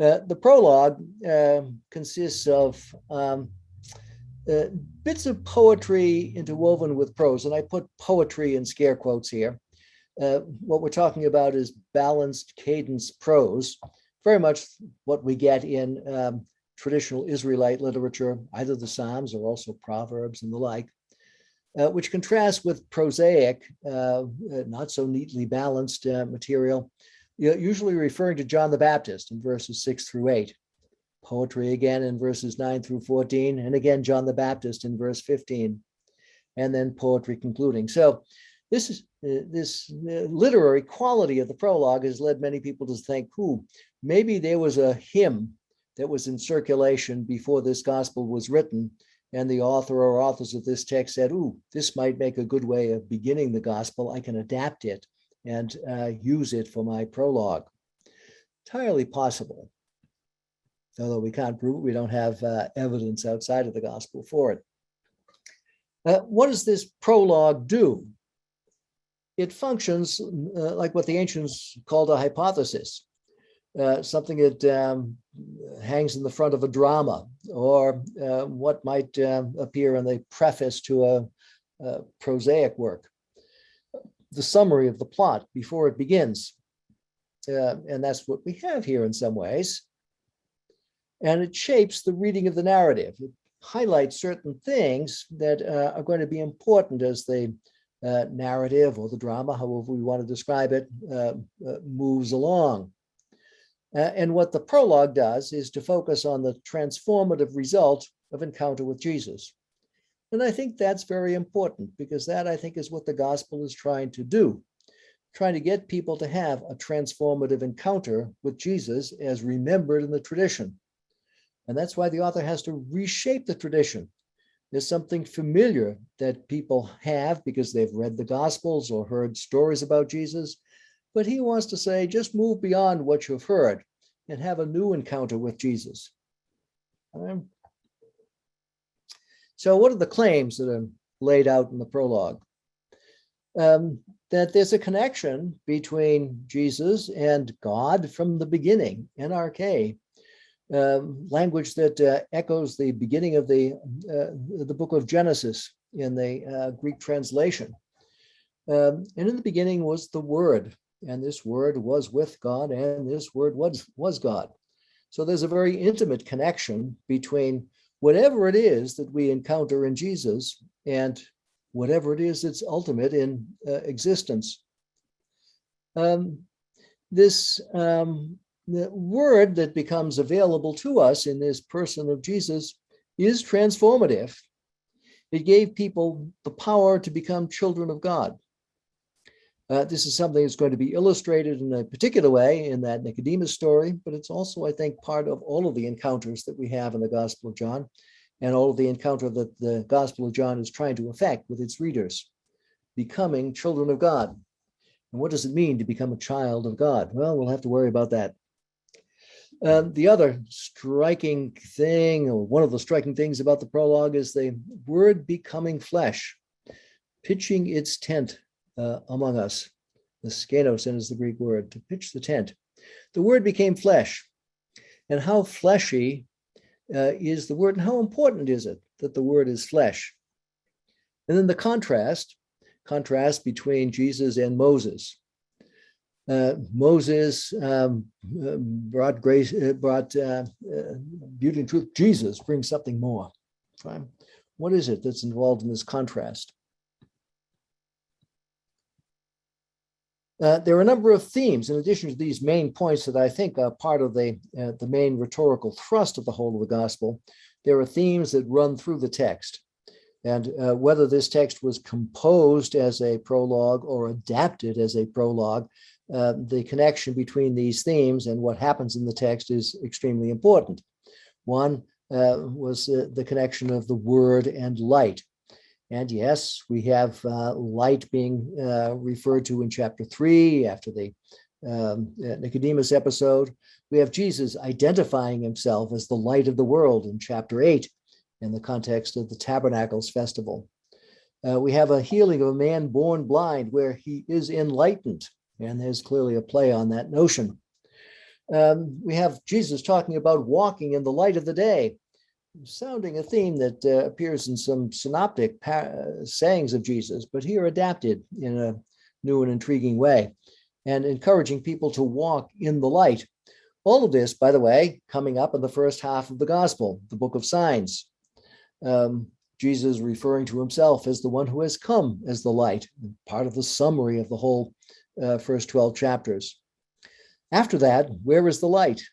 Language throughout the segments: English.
The prologue consists of bits of poetry interwoven with prose, and I put poetry in scare quotes here. What we're talking about is balanced cadence prose, very much what we get in traditional Israelite literature, either the Psalms or also Proverbs and the like, which contrasts with prosaic, not so neatly balanced material, usually referring to John the Baptist in verses 6 through 8. Poetry again in verses 9 through 14, and again John the Baptist in verse 15, and then poetry concluding. So this literary quality of the prologue has led many people to think, maybe there was a hymn that was in circulation before this gospel was written, and the author or authors of this text said, this might make a good way of beginning the gospel. I can adapt it and use it for my prologue. Entirely possible. Although we can't prove it, we don't have evidence outside of the gospel for it. What does this prologue do? It functions like what the ancients called a hypothesis, something that hangs in the front of a drama, or what might appear in the preface to a prosaic work. The summary of the plot before it begins. And that's what we have here in some ways. And it shapes the reading of the narrative. It highlights certain things that are going to be important as the narrative or the drama, however we want to describe it, moves along. And what the prologue does is to focus on the transformative result of encounter with Jesus. And I think that's very important, because that, I think, is what the gospel is trying to do, trying to get people to have a transformative encounter with Jesus as remembered in the tradition. And that's why the author has to reshape the tradition. There's something familiar that people have because they've read the Gospels or heard stories about Jesus, but he wants to say, just move beyond what you've heard and have a new encounter with Jesus. So what are the claims that are laid out in the prologue? That there's a connection between Jesus and God from the beginning, NRK, language that echoes the beginning of the book of Genesis in the Greek translation. And in the beginning was the Word, and this Word was with God, and this Word was God. So there's a very intimate connection between whatever it is that we encounter in Jesus and whatever it is that's ultimate in existence. The word that becomes available to us in this person of Jesus is transformative. It gave people the power to become children of God. This is something that's going to be illustrated in a particular way in that Nicodemus story, but it's also, I think, part of all of the encounters that we have in the Gospel of John, and all of the encounter that the Gospel of John is trying to effect with its readers, becoming children of God. And what does it mean to become a child of God? Well, we'll have to worry about that. The other striking thing, or one of the striking things about the prologue, is the word becoming flesh, pitching its tent among us. The skenosin is the Greek word, to pitch the tent. The word became flesh. And how fleshy is the word, and how important is it that the word is flesh? And then the contrast between Jesus and Moses. Moses brought grace, brought beauty and truth. Jesus brings something more. Right? What is it that's involved in this contrast? There are a number of themes, in addition to these main points that I think are part of the main rhetorical thrust of the whole of the gospel. There are themes that run through the text. And whether this text was composed as a prologue or adapted as a prologue, the connection between these themes and what happens in the text is extremely important. One was the connection of the word and light. And yes, we have light being referred to in chapter 3 after the Nicodemus episode. We have Jesus identifying himself as the light of the world in chapter 8 in the context of the Tabernacles festival. We have a healing of a man born blind where he is enlightened, and there's clearly a play on that notion. We have Jesus talking about walking in the light of the day, sounding a theme that appears in some synoptic sayings of Jesus, but here adapted in a new and intriguing way, and encouraging people to walk in the light. All of this, by the way, coming up in the first half of the gospel, the book of signs. Jesus referring to himself as the one who has come as the light, part of the summary of the whole first 12 chapters. After that, where is the light?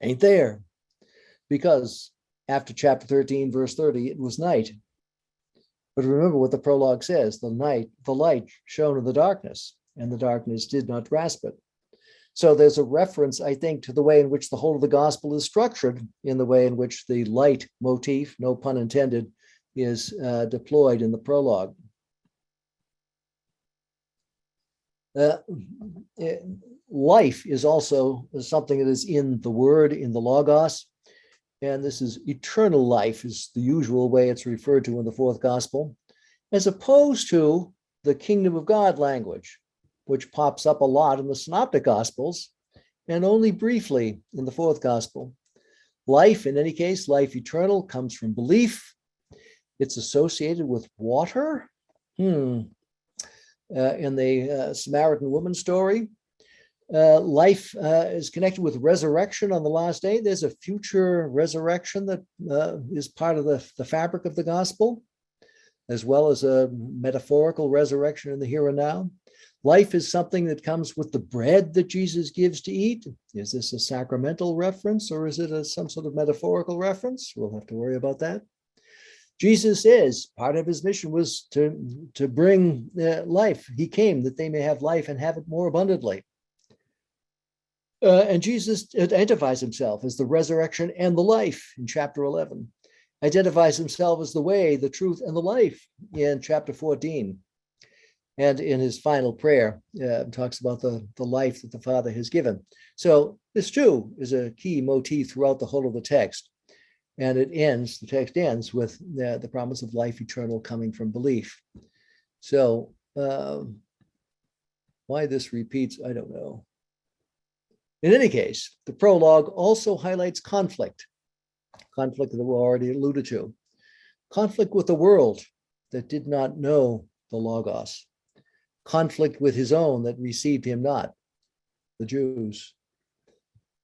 Ain't there. Because after chapter 13, verse 30, it was night. But remember what the prologue says, the light shone in the darkness, and the darkness did not grasp it. So there's a reference, I think, to the way in which the whole of the gospel is structured, in the way in which the light motif, no pun intended, is deployed in the prologue. Life is also something that is in the word, in the logos, and this is eternal life is the usual way it's referred to in the fourth gospel, as opposed to the kingdom of God language, which pops up a lot in the synoptic gospels and only briefly in the fourth gospel. Life, in any case, life eternal, comes from belief. It's associated with water. In the Samaritan woman story, life is connected with resurrection on the last day. There's a future resurrection that is part of the fabric of the gospel, as well as a metaphorical resurrection in the here and now. Life is something that comes with the bread that Jesus gives to eat. Is this a sacramental reference, or is it some sort of metaphorical reference? We'll have to worry about that. Jesus says part of his mission was to bring life. He came that they may have life and have it more abundantly. And Jesus identifies himself as the resurrection and the life in chapter 11, identifies himself as the way, the truth, and the life in chapter 14. And in his final prayer, talks about the life that the Father has given. So this too is a key motif throughout the whole of the text. And the text ends with the promise of life eternal coming from belief. So why this repeats, I don't know. In any case, the prologue also highlights conflict that we already alluded to. Conflict with the world that did not know the Logos. Conflict with his own that received him not, the Jews.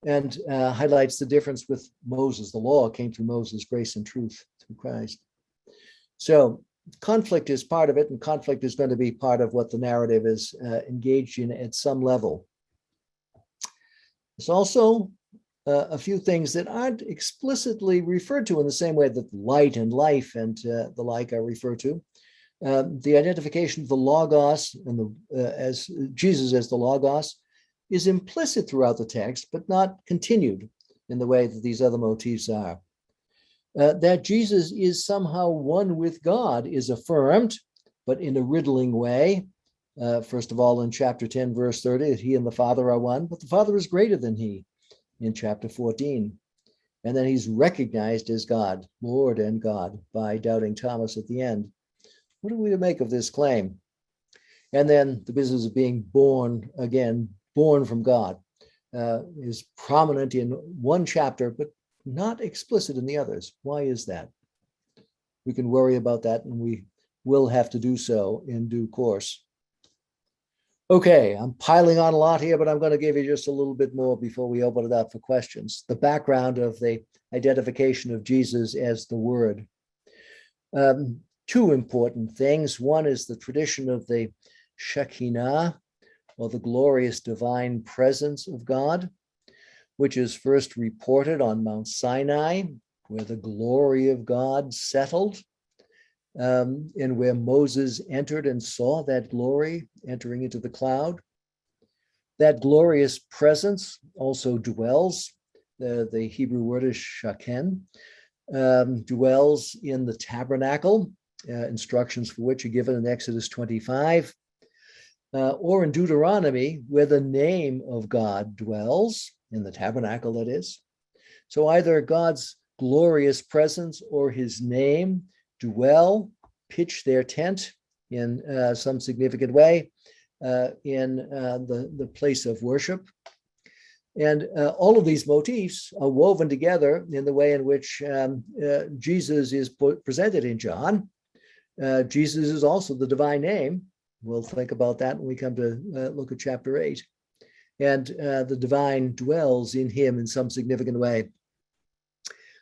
And highlights the difference with Moses. The law came through Moses, grace and truth through Christ. So conflict is part of it, and conflict is going to be part of what the narrative is engaged in at some level. There's also a few things that aren't explicitly referred to in the same way that light and life and the like are referred to. The identification of the Logos and as Jesus as the Logos is implicit throughout the text, but not continued in the way that these other motifs are. That Jesus is somehow one with God is affirmed, but in a riddling way. First of all, in chapter 10, verse 30, that he and the Father are one, but the Father is greater than he in chapter 14. And then he's recognized as God, Lord and God, by doubting Thomas at the end. What are we to make of this claim? And then the business of being born again, born from God, is prominent in one chapter, but not explicit in the others. Why is that? We can worry about that, and we will have to do so in due course. Okay, I'm piling on a lot here, but I'm going to give you just a little bit more before we open it up for questions. The background of the identification of Jesus as the Word. Two important things. One is the tradition of the Shekinah, or the glorious divine presence of God, which is first reported on Mount Sinai, where the glory of God settled, and where Moses entered and saw that glory entering into the cloud. That glorious presence also dwells, the Hebrew word is shaken, dwells in the tabernacle, instructions for which are given in Exodus 25, or in Deuteronomy, where the name of God dwells, in the tabernacle, that is. So either God's glorious presence or his name dwell, pitch their tent in some significant way in the place of worship. And all of these motifs are woven together in the way in which Jesus is presented in John. Jesus is also the divine name. We'll think about that when we come to look at chapter 8. And the divine dwells in him in some significant way.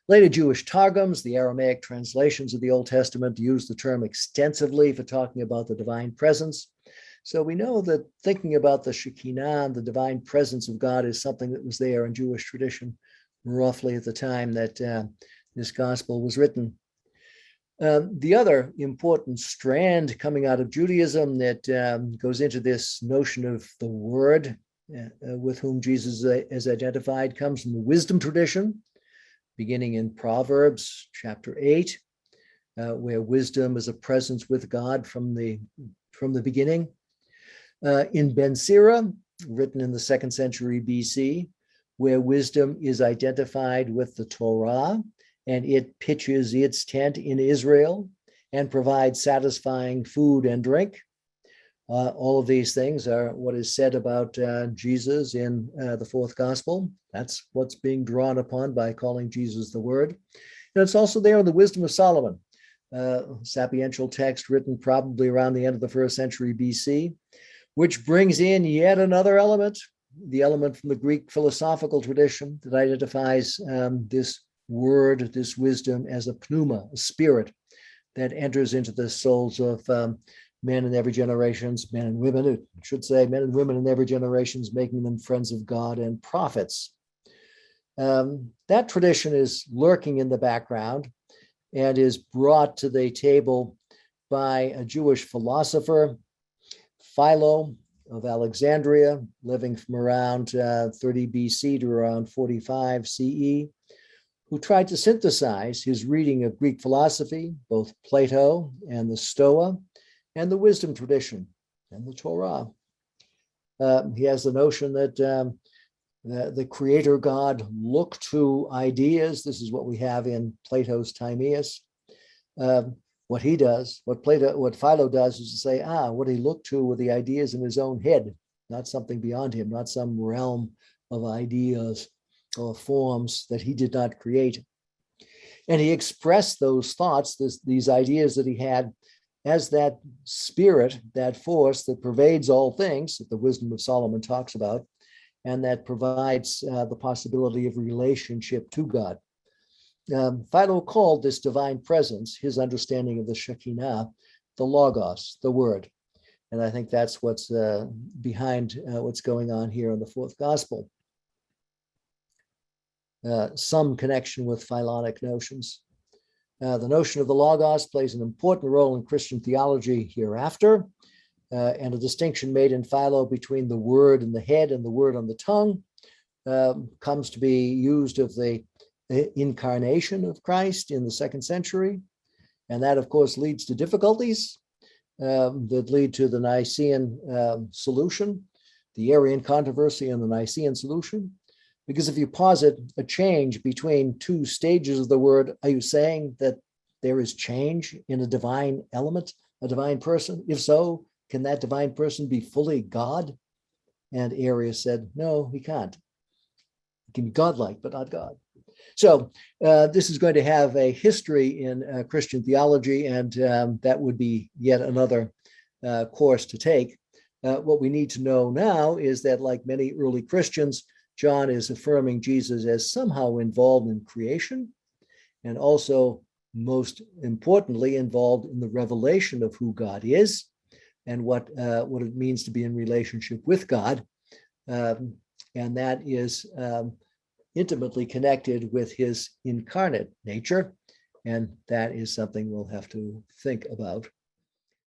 Later Jewish targums, the Aramaic translations of the Old Testament, use the term extensively for talking about the divine presence. So we know that thinking about the Shekinah and the divine presence of God is something that was there in Jewish tradition roughly at the time that this gospel was written. The other important strand coming out of Judaism that goes into this notion of the Word with whom Jesus is identified comes from the wisdom tradition, beginning in Proverbs chapter 8, where wisdom is a presence with God from the beginning. In Ben Sira, written in the 2nd century BC, where wisdom is identified with the Torah, and it pitches its tent in Israel and provides satisfying food and drink. All of these things are what is said about Jesus in the 4th gospel. That's what's being drawn upon by calling Jesus the Word. And it's also there in the Wisdom of Solomon, sapiential text written probably around the end of the 1st century BC, which brings in yet another element, the element from the Greek philosophical tradition that identifies this word, this wisdom, as a pneuma, a spirit that enters into the souls of men in every generations, men and women, it should say men and women in every generations, making them friends of God and prophets. That tradition is lurking in the background and is brought to the table by a Jewish philosopher, Philo of Alexandria, living from around 30 BC to around 45 CE, who tried to synthesize his reading of Greek philosophy, both Plato and the Stoa, and the wisdom tradition and the Torah. He has the notion that the creator God looked to ideas. This is what we have in Plato's Timaeus. What he does, what Philo does is to say, what he looked to were the ideas in his own head, not something beyond him, not some realm of ideas or forms that he did not create. And he expressed those thoughts, these ideas that he had, as that spirit, that force that pervades all things that the Wisdom of Solomon talks about, and that provides the possibility of relationship to God. Philo called this divine presence, his understanding of the Shekinah, the Logos, the Word. And I think that's what's behind what's going on here in the 4th Gospel. Some connection with Philonic notions. The notion of the Logos plays an important role in Christian theology hereafter, and a distinction made in Philo between the word in the head and the word on the tongue comes to be used of the incarnation of Christ in the 2nd century. And that, of course, leads to difficulties that lead to the Nicene solution, the Arian controversy and the Nicene solution. Because if you posit a change between two stages of the word, are you saying that there is change in a divine element, a divine person? If so, can that divine person be fully God? And Arius said, no, he can't. He can be godlike, but not God. So this is going to have a history in Christian theology, and that would be yet another course to take. What we need to know now is that, like many early Christians, John is affirming Jesus as somehow involved in creation, and also, most importantly, involved in the revelation of who God is and what it means to be in relationship with God. And that is intimately connected with his incarnate nature. And that is something we'll have to think about